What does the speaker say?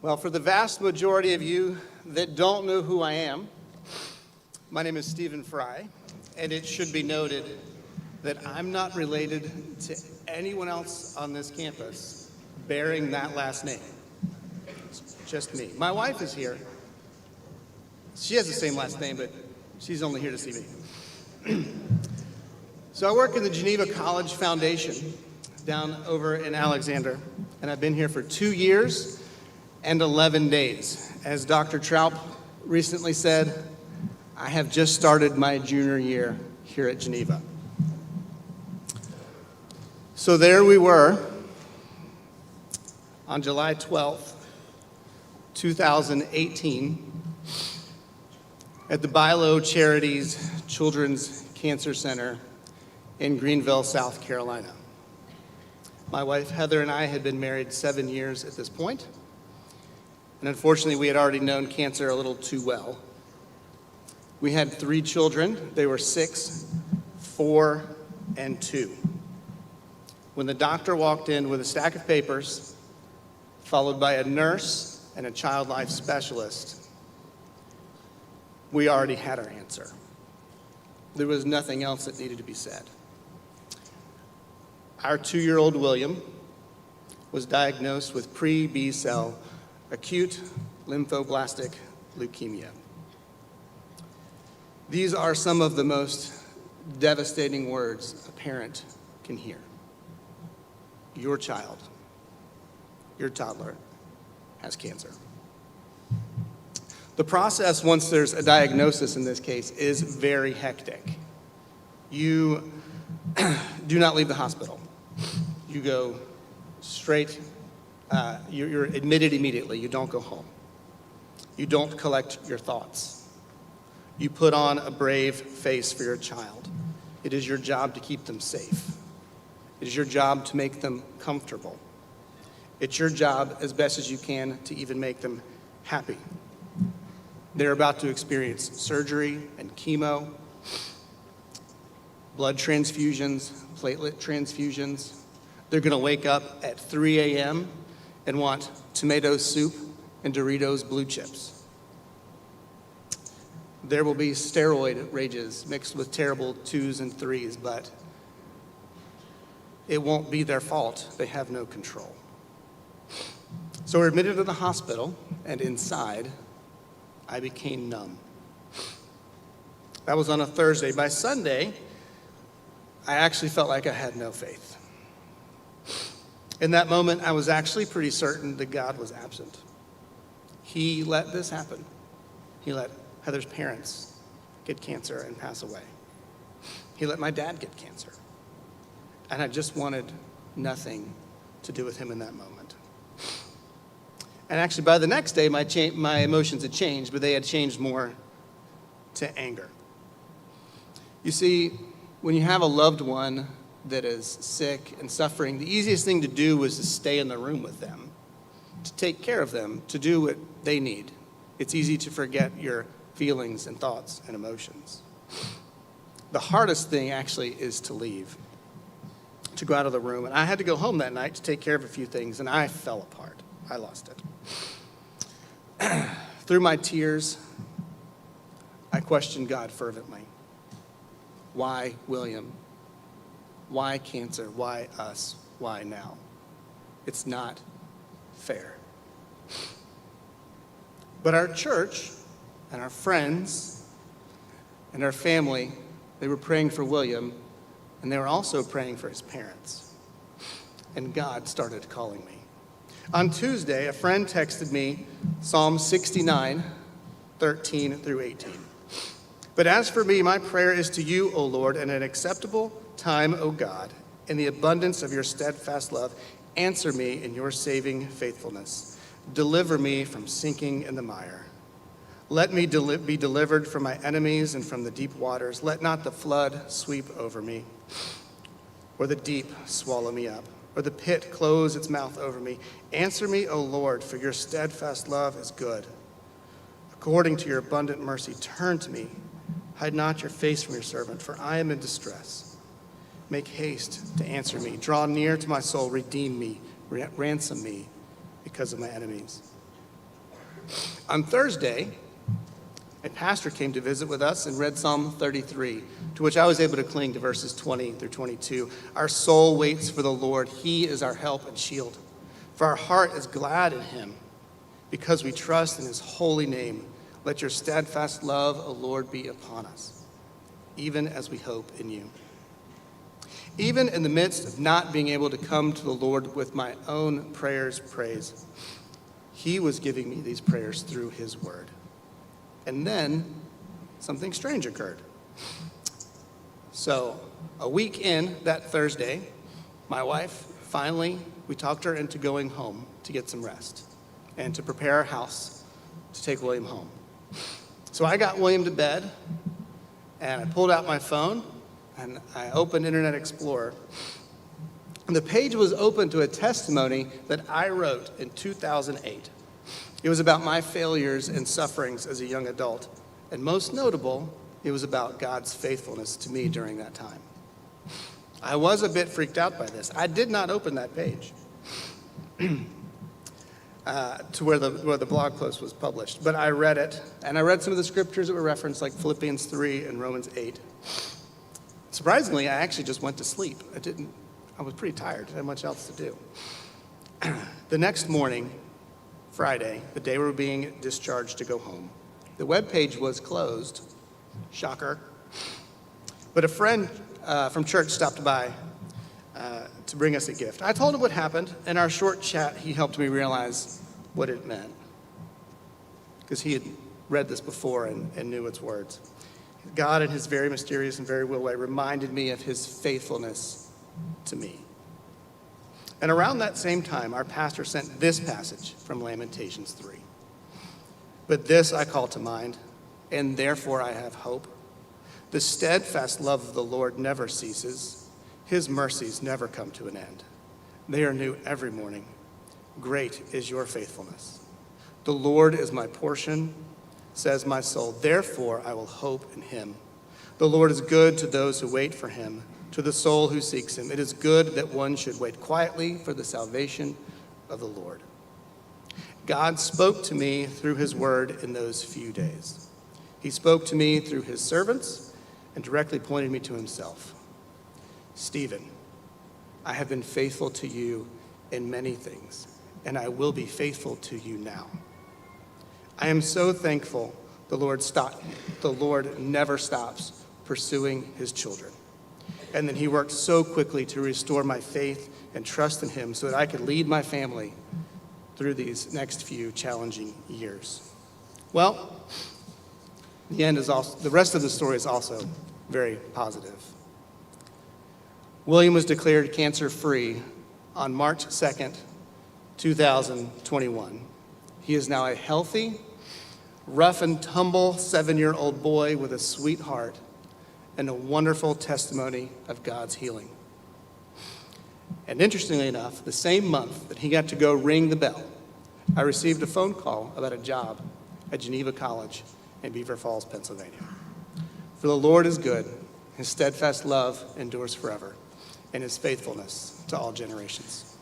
Well, for the vast majority of you that don't know who I am, my name is Stephen Frey, and it should be noted that I'm not related to anyone else on this campus bearing that last name. It's just me. My wife is here. She has the same last name, but she's only here to see me. So I work in the Geneva College Foundation down over in Alexander, and I've been here for 2 years and 11 days. As Dr. Traup recently said, I have just started my junior year here at Geneva. So there we were on July 12th, 2018, at the Bilo Charities Children's Cancer Center in Greenville, South Carolina. My wife Heather and I had been married 7 years at this point, and unfortunately we had already known cancer a little too well. We had 3 children. They were 6, 4, and 2. When the doctor walked in with a stack of papers, followed by a nurse and a child life specialist, we already had our answer. There was nothing else that needed to be said. Our 2-year-old William was diagnosed with pre-B cell acute lymphoblastic leukemia. These are some of the most devastating words a parent can hear. Your child, your toddler, has cancer. The process, once there's a diagnosis in this case, is very hectic. You do not leave the hospital. You go straight, you're admitted immediately. You don't go home. You don't collect your thoughts. You put on a brave face for your child. It is your job to keep them safe. It is your job to make them comfortable. It's your job, as best as you can, to even make them happy. They're about to experience surgery and chemo, blood transfusions, platelet transfusions. They're going to wake up at 3 a.m. and want tomato soup and Doritos blue chips. There will be steroid rages mixed with terrible 2s and 3s, but it won't be their fault. They have no control. So we're admitted to the hospital, and inside, I became numb. That was on a Thursday. By Sunday, I actually felt like I had no faith. In that moment, I was actually pretty certain that God was absent. He let this happen. He let Heather's parents get cancer and pass away. He let my dad get cancer. And I just wanted nothing to do with him in that moment. And actually, by the next day, my emotions had changed, but they had changed more to anger. You see, when you have a loved one that is sick and suffering, the easiest thing to do was to stay in the room with them, to take care of them, to do what they need. It's easy to forget your feelings and thoughts and emotions. The hardest thing actually is to leave, to go out of the room. And I had to go home that night to take care of a few things, and I fell apart. I lost it. Through my tears, I questioned God fervently. Why William? Why cancer? Why us? Why now? It's not fair. But our church and our friends and our family, they were praying for William, and they were also praying for his parents. And God started calling me. On Tuesday, a friend texted me Psalm 69, 13 through 18. But as for me, my prayer is to you, O Lord, in an acceptable time, O God, in the abundance of your steadfast love, answer me in your saving faithfulness. Deliver me from sinking in the mire. Let me be delivered from my enemies and from the deep waters. Let not the flood sweep over me, or the deep swallow me up, or the pit close its mouth over me. Answer me, O Lord, for your steadfast love is good. According to your abundant mercy, turn to me. Hide not your face from your servant, for I am in distress. Make haste to answer me. Draw near to my soul. Redeem me. Ransom me because of my enemies. On Thursday, a pastor came to visit with us and read Psalm 33, to which I was able to cling to verses 20 through 22. Our soul waits for the Lord. He is our help and shield. For our heart is glad in him, because we trust in his holy name. Let your steadfast love, O Lord, be upon us, even as we hope in you. Even in the midst of not being able to come to the Lord with my own praise, he was giving me these prayers through his word. And then something strange occurred. So a week in that Thursday, my wife we talked her into going home to get some rest and to prepare our house to take William home. So I got William to bed, and I pulled out my phone, and I opened Internet Explorer. And the page was open to a testimony that I wrote in 2008. It was about my failures and sufferings as a young adult, and most notable, it was about God's faithfulness to me during that time. I was a bit freaked out by this. I did not open that page to where the blog post was published, but I read it, and I read some of the scriptures that were referenced, like Philippians 3 and Romans 8. Surprisingly, I actually just went to sleep. I was pretty tired. I didn't have much else to do. The next morning, Friday, the day we were being discharged to go home, the webpage was closed. Shocker. But a friend from church stopped by to bring us a gift. I told him what happened. In our short chat, he helped me realize what it meant, because he had read this before and knew its words. God, in his very mysterious and very real way, reminded me of his faithfulness to me. And around that same time, our pastor sent this passage from Lamentations 3. But this I call to mind, and therefore I have hope. The steadfast love of the Lord never ceases. His mercies never come to an end. They are new every morning. Great is your faithfulness. The Lord is my portion, says my soul. Therefore I will hope in him. The Lord is good to those who wait for him, to the soul who seeks him. It is good that one should wait quietly for the salvation of the Lord. God spoke to me through his word in those few days. He spoke to me through his servants and directly pointed me to himself. Stephen, I have been faithful to you in many things, and I will be faithful to you now. I am so thankful the Lord never stops pursuing his children. And then he worked so quickly to restore my faith and trust in him so that I could lead my family through these next few challenging years. Well, the rest of the story is also very positive. William was declared cancer-free on March 2nd, 2021. He is now a healthy, rough and tumble 7-year-old boy with a sweet heart and a wonderful testimony of God's healing. And interestingly enough, the same month that he got to go ring the bell, I received a phone call about a job at Geneva College in Beaver Falls, Pennsylvania. For the Lord is good, his steadfast love endures forever, and his faithfulness to all generations.